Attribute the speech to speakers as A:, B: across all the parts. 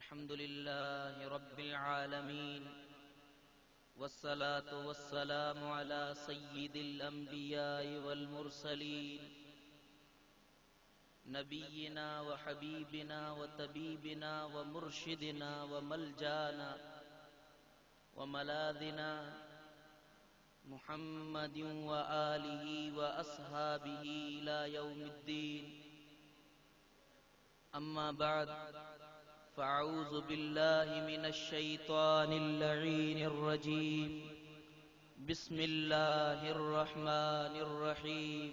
A: अल्हम्दुलिल्लाहि रब्बिल आलमीन वस्सलातु वस्सलामु अला सय्यिदिल अंबियाइ वल मुरसलीन नबिय्यिना व हबीबिना व तबीबिना व मुर्शिदिना व मलजाना व मलादिना मुहम्मदिन व आलिहि व अस्हाबिहि इला यौमिद्दीन। अम्मा बाद फ़अऊज़ु बिल्लाहि मिनश शैतानिर लईनिर रजीम। बिस्मिल्लाहिर रहमानिर रहीम।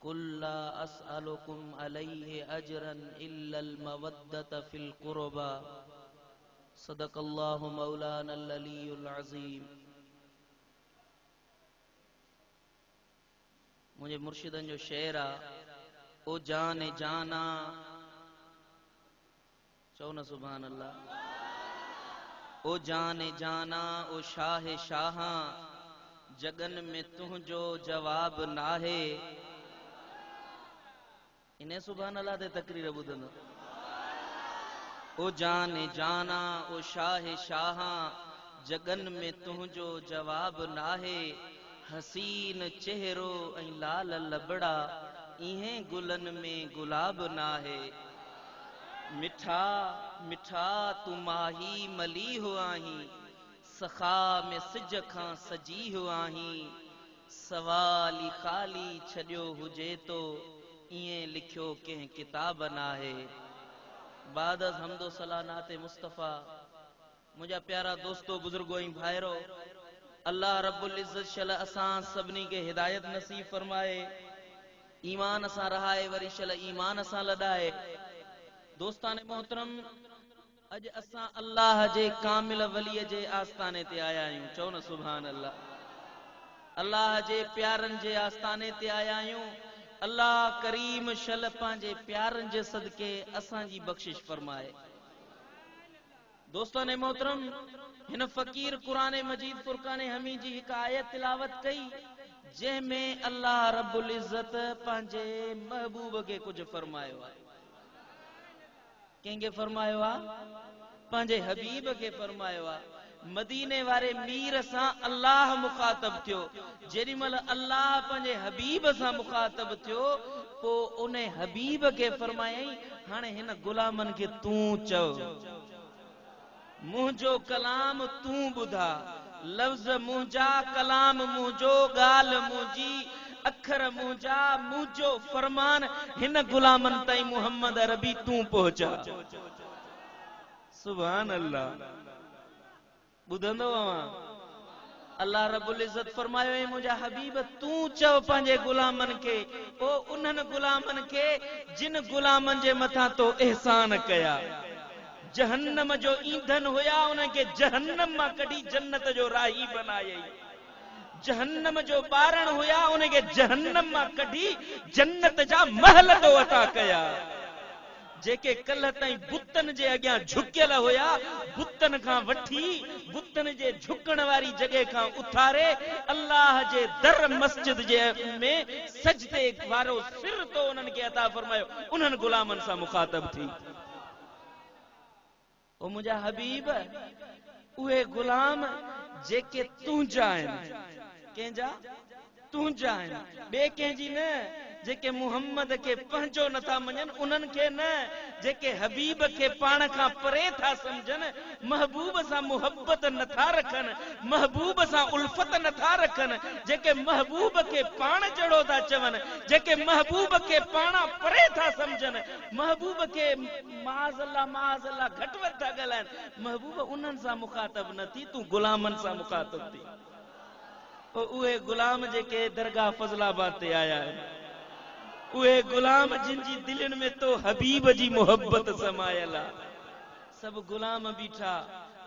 A: कुल ला अस्अलुकुम अलैहि अजरन इल्लल मवद्दत फिल क़ुरबा। सदक़ल्लाहु मौलानल अलीयुल अज़ीम। मुझे मुर्शिदन जो शेर आ, ओ जाने जाना, चो न सुभान अल्लाह। ओ जाने जाना, ओ शाहे शाहा, जगन में तुझो जवाब नाहे। इन्हें सुभान अल्लाह दे तकरीर बुधंदो। ओ जाने जाना, ओ शाहे शाहा, जगन में तुझो जवाब नाहे। हसीन चेहरो ऐं लाल लबड़ा, इहे गुलन में गुलाब नाहे। मिठा मिठा तू माही मली हो आही, सखा में सिज खां सजी हो आही। सवाली खाली छड़ियो हुजे तो, इहे लिखियो कंहिं किताब नाहे। बाद हमदो सला नाते मुस्तफ़ा। मुझा प्यारा दोस्तो बुजुर्गो ऐं भाइरो, अल्लाह रब्बुल इज़्ज़त शल असां सभिनी के हिदायत नसीब फरमाए, ईमान असां रहाए, वरी शल ईमान असां लॾाए। दोस्ताने मोहतरम, अज असां अल्लाह जे कामिल वलीअ जे आस्ताने ते आया आहियूं। चओ न सुभान अल्लाह। अल्लाह जे प्यारनि जे आस्ताने ते आया आहियूं। अल्लाह करीम शल पंहिंजे प्यारनि जे सदके असांजी बख्शिश फरमाए। दोस्ताने मोहतरम, हिन फ़कीर कुरान मजीद फुरकान हमीद जी हिक आयत तिलावत कई, जंहिंमें अल्लाह रब्बुल इज़्ज़त पंहिंजे महबूब के कुछ फरमायो आहे। कंहिंखे फरमायो आहे? पंहिंजे हबीब के फरमायो आहे। मदीने वारे मीर सां अल्लाह मुखातब थियो। जेॾी महिल अल्लाह पंहिंजे हबीब सां मुखातब थियो, पोइ उन हबीब के फरमायई, हाणे हिन गुलामनि खे तूं चओ, मुंहिंजो कलाम तूं ॿुधा, लफ़्ज़ मुंहिंजा, कलाम मुंहिंजो, ॻाल्हि मुंहिंजी, अखर मुंहिंजा, मुंहिंजो फरमान हिन गुलामनि ताईं मोहम्मद अरबी तूं पहुचा। सुभान अल्लाह। ॿुधंदो अवां? अल्लाह रब्बुल इज़्ज़त फरमायो, ऐं मुंहिंजा हबीब तूं चओ पंहिंजे गुलामनि खे, ओ उन्हनि गुलामनि खे जिन गुलामनि जे मथां तो एहसान कया। जहन्नम जो ईंधन हुया, उनखे जहन्नम मां कढी जन्नत जो राही बनायई। जहन्नम जो ॿारण हुया, उनखे जहन्नम मां कढी जन्नत जा महल तो अता कया। जेके कल्ह ताईं बुतन जे अॻियां झुकियल हुया, बुतन खां वठी बुतन जे झुकण वारी जॻह खां उथारे अल्लाह जे दर मस्जिद जे में सजदे वारो सिर तो उन्हनि खे अता फरमायो। उन्हनि गुलामनि सां मुखातब थी। ओ मुंहिंजा हबीब, उहे गुलाम जेके तुंहिंजा आहिनि। कंहिंजा? तुंहिंजा आहिनि, ॿिए कंहिंजी न। जेके मुहम्मद के पंहिंजो नथा मञनि, उन्हनि खे न। जेके हबीब के पाण खां परे था समझनि, महबूब सां मुहब्बत नथा रखनि, महबूब सां उल्फत नथा रखनि, जेके महबूब के पाण जहिड़ो था चवनि, जेके महबूब के पाण परे था समझनि, महबूब के माज़अल्लाह घटि वधि था ॻाल्हाइनि, महबूब उन्हनि सां मुखातब न थी, तूं गुलामनि सां मुखातब थी। उहे गुलाम जेके दरगाह फज़लाबाद ते आया आहिनि, उहे गुलाम जिनजी दिलनि में तो हबीब जी मोहब्बत समायल आहे। सब गुलाम बीठा,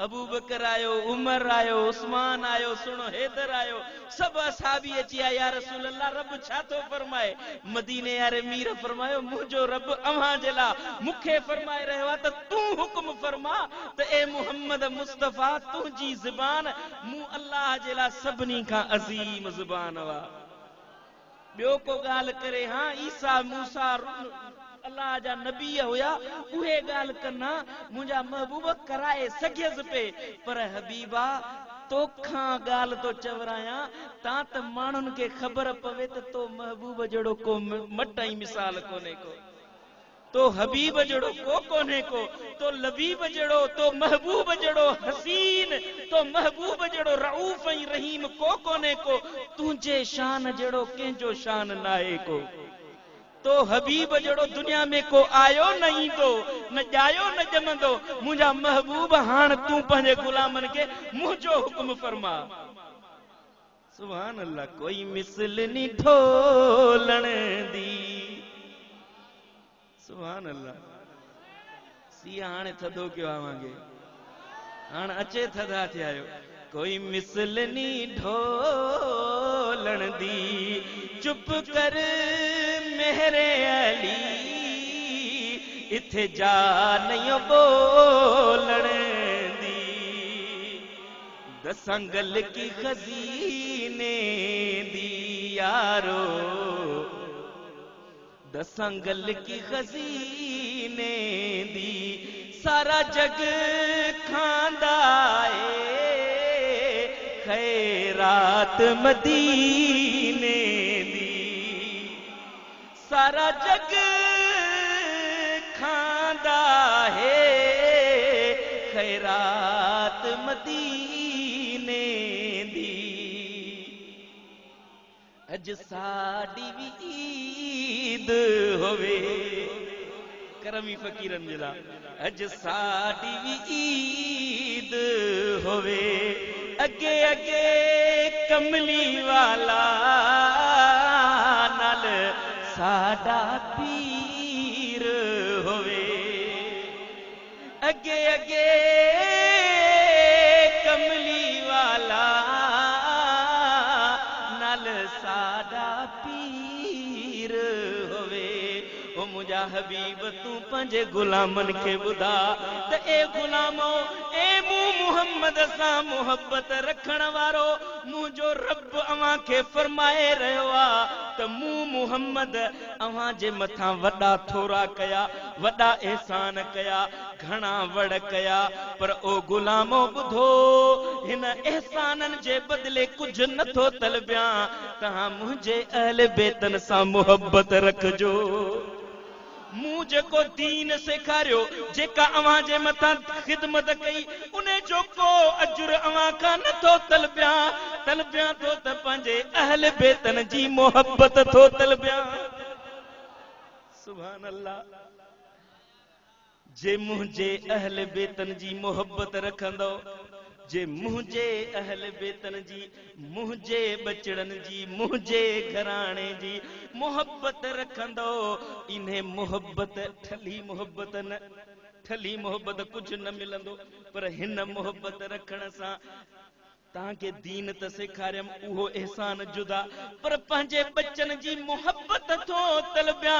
A: अबू बकर आयो, उमर आयो, उस्मान आयो, सुनो हैदर आयो, सब असहाबी अची आया, या रसूल अल्लाह रब छा थो फरमाए? मदीने वारे मीर फरमायो, मुंहिंजो रब अव्हां जे लाइ मूंखे फरमाए रहियो आहे त तूं हुक्म फरमा त ए मुहम्मद मुस्तफ़ा, तुंहिंजी ज़बान मूं अल्लाह जे लाइ सभिनी खां अज़ीम ज़बान वा। ॿियो को ॻाल्हि करे, हाँ ईसा मूसा अल्लाह जा नबी हुया उहे गाल कना मुंजा महबूब कराए सघियस पे पर हबीबा तोखा गाल तो चवराया ता त मानुन के खबर पवे तो महबूब जड़ो को मटाई मिसाल कोने को तो हबीब जड़ो को कोने को तो लबीब जड़ो तो महबूब जड़ो हसीन तो महबूब जड़ो रऊफ ऐं रहीम को कोने को तुझे शान जड़ो केंजो शान नाए को तो हबीब जड़ो दुनिया में को आयो नहीं तो न जायो न जमंदो मुझा महबूब हान तू पंजे गुलामन के मुझो हुक्म फरमा सुभान अल्लाह कोई मिसल नी ढोलण दी सुभान अल्लाह सिया हाणे थदो क्यों आवांगे हाण अचे थदा थे आयो कोई मिसल नी ढोलण दी चुप कर मेरे अली इथे जा नहीं बोलण दी दसंगल की खजीने दी यारो दसंगल की खजीने दी सारा जग खांदा है खैरात मदीने दी सारा जग खांदा है खैरात मदीने दी अज साडी भी ईद होवे करमी फकीरन जिला अज साडी भी ईद होवे अगे अगे कमली वाला नाल साडा पीर होवे अगे अगे कमली वाला नाल साडा पीर होवे ओ मुझा हबीब तू पंजे गुलामन के बुधा त ए गुलामो ए मू मुहम्मद सा मोहब्बत रखण वारो मुझो रब अवां के फरमाए रहियो आ त मू मुहम्मद अवां जे मथा वडा थोरा कया वडा एहसान कया घणा वड़ कया पर ओ गुलामो बुधो हिन एहसानन जे बदले कुछ नथो तलबिया तहां मुझे अहले बेतन सा मोहब्बत रखजो मुझे को दीन सेखारियो जेका अवां जे मथा खिदमत कई उन्हें जो को अजुर अवां का न तो तलबिया तो त पंजे अहल बेतन जी मोहब्बत तो तलबिया सुभान अल्लाह जे मुझे अहल बेतन जी मोहब्बत रखंदो जे मुझे अहल बेतन जी मुझे बचड़न जी मुझे घराने जी मोहब्बत रखंदो इन्हें मोहब्बत ठली मोहब्बत कुछ न मिलंदो पर हिन मोहब्बत रखण सा ताके दीन त सेखारियम उहो एहसान जुदा पर पंहिंजे बच्चन जी मोहब्बत थो तलबिया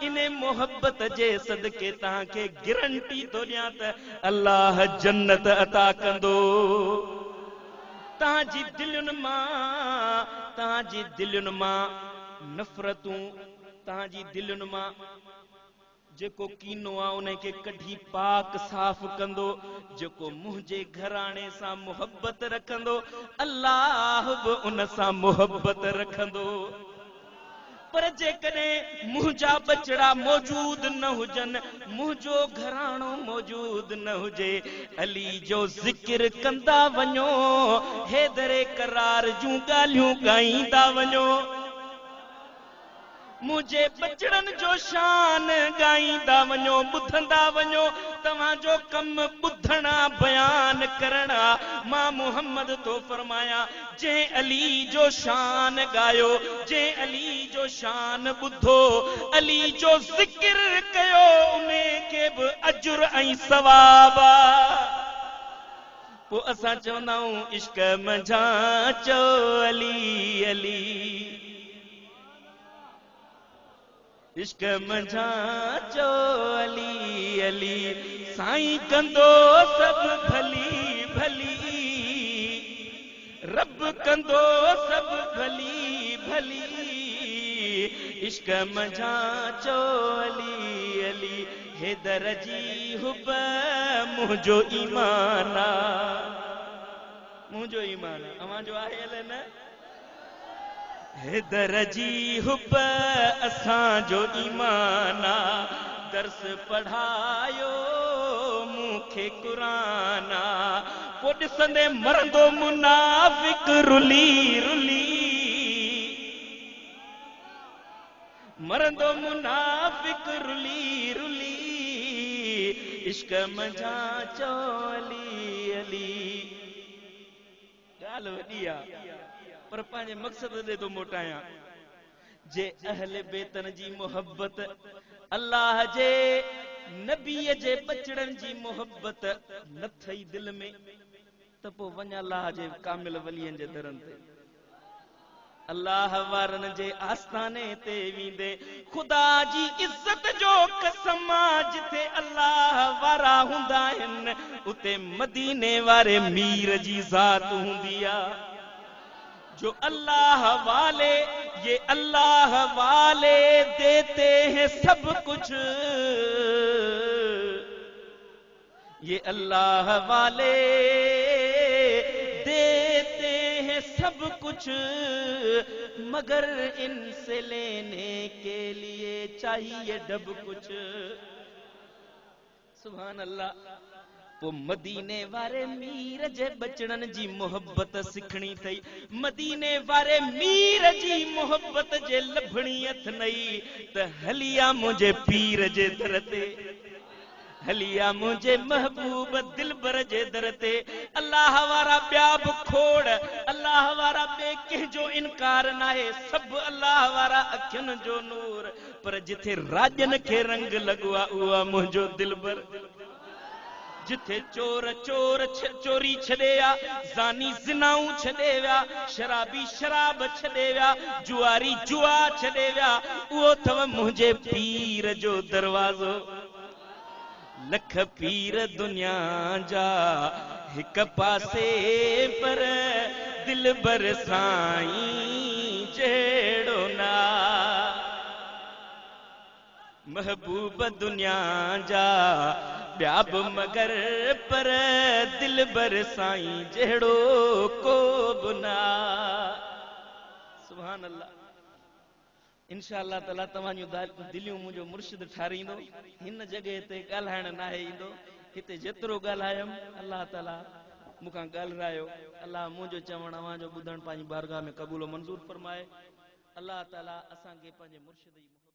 A: इने मोहब्बत जे सदके ताके गारंटी तो ॾियां त अल्लाह जन्नत अता कंदो ताजी दिलुन मां नफ़रतूं ताजी दिलुन मां जेको कीनो आ उन के कढी पाक साफ कंदो जेको मुझे घराने सा मोहब्बत रखंदो अल्लाह भी उन सा मोहब्बत रखंदो पर जेकने मुझा बचड़ा मौजूद न हुजन मुझो घरानो मौजूद न हुजे अली जो जिक्र कंदा वञो हैदरे करार जूं गालियूं गाईंदा वञो मुझे बचड़न जो शान गाईंदा वञो ॿुधंदा वञो तव्हां जो कम ॿुधणा बयान करणा मां मुहम्मद तो फरमाया जे अली जो शान गायो जे अली जो शान ॿुधो अली जो जिक्र कयो उन्हें के भी अजुर ऐं सवाब पो असां चवंदा आहियूं इश्क मंझा चो अली अली इश्क मंझा चो अली अली साईं कंदो सब भली भली रब कंदो सब भली भली इश्क मझा चो अली अली हैदर जी हुब मुझो ईमाना मुझो ईमाना अवां जो आहे अल न हैदर जी हुब असां जो ईमाना दर्स पढ़ायो मूंखे कुराना पो ॾिसंदे मरंदो मुनाफ़िक रुली रुली मरंदो मुनाफ़िक रुली रुली इश्क मझा चो अली अली ॻाल्हि वॾी आहे पर पंहिंजे मक़सद ॾे थो मोटायां जे अहले बेतन जी मोहब्बत अल्लाह जे नबीअ जे बचड़नि जी मोहब्बत न थई दिल में त पोइ वञ अल्लाह जे कामिल वलियनि जे दरनि ते अल्लाह वारनि जे आस्थाने ते वेंदे खुदा जी इज्जत जो कसम जिथे अल्लाह वारा हूंदा आहिनि उते मदीने वारे मीर जी ज़ात हूंदी आहे जो अल्लाह वाले ये अल्लाह वाले देते हैं सब कुछ ये अल्लाह वाले देते हैं सब कुछ मगर इनसे लेने के लिए चाहिए डब कुछ सुभान अल्लाह पो मदीने वारे मीर जे बचड़न जी मोहब्बत सिखणी थई मदीने वारे मीर जी मोहब्बत जे लभणी अथ नई त हलिया मुझे पीर जे दर ते हलिया मुझे महबूब दिलबर जे दर ते अल्लाह वारा ॿिया बि खोड़ अल्लाह वारा ॿिए कंहिंजो इनकार नाहे सभु अल्लाह वारा अखियुनि जो नूर पर जिथे राजन खे रंग लॻो आहे उहा मुंहिंजो दिलबर जिथे चोर चोर चोरी छॾे विया ज़ानी ज़िनाऊं छॾे विया शराबी शराब छॾे विया जुआरी जुआ छॾे विया उहो अथव मुंहिंजे पीर जो दरवाज़ो लख पीर दुनिया जा हिक पासे पर दिलबर साईं जहिड़ो ना महबूब दुनिया जा ॿिया बि मगर पर दिलबर साईं जहिड़ो को बि ना सुभान अल्लाह इंशाअल्लाह ताला तव्हांजूं दिलियूं मुंहिंजो मुर्शिद ठारींदो हिन जॻह ते ॻाल्हाइण नाहे ईंदो हिते जेतिरो ॻाल्हायमि अल्लाह ताला मूंखां ॻाल्हायो अल्लाह मुंहिंजो चवण अव्हांजो ॿुधण पंहिंजी बारगाह में क़बूल मंज़ूर फरमाए अल्लाह ताला असांखे पंहिंजे मुर्शिद जी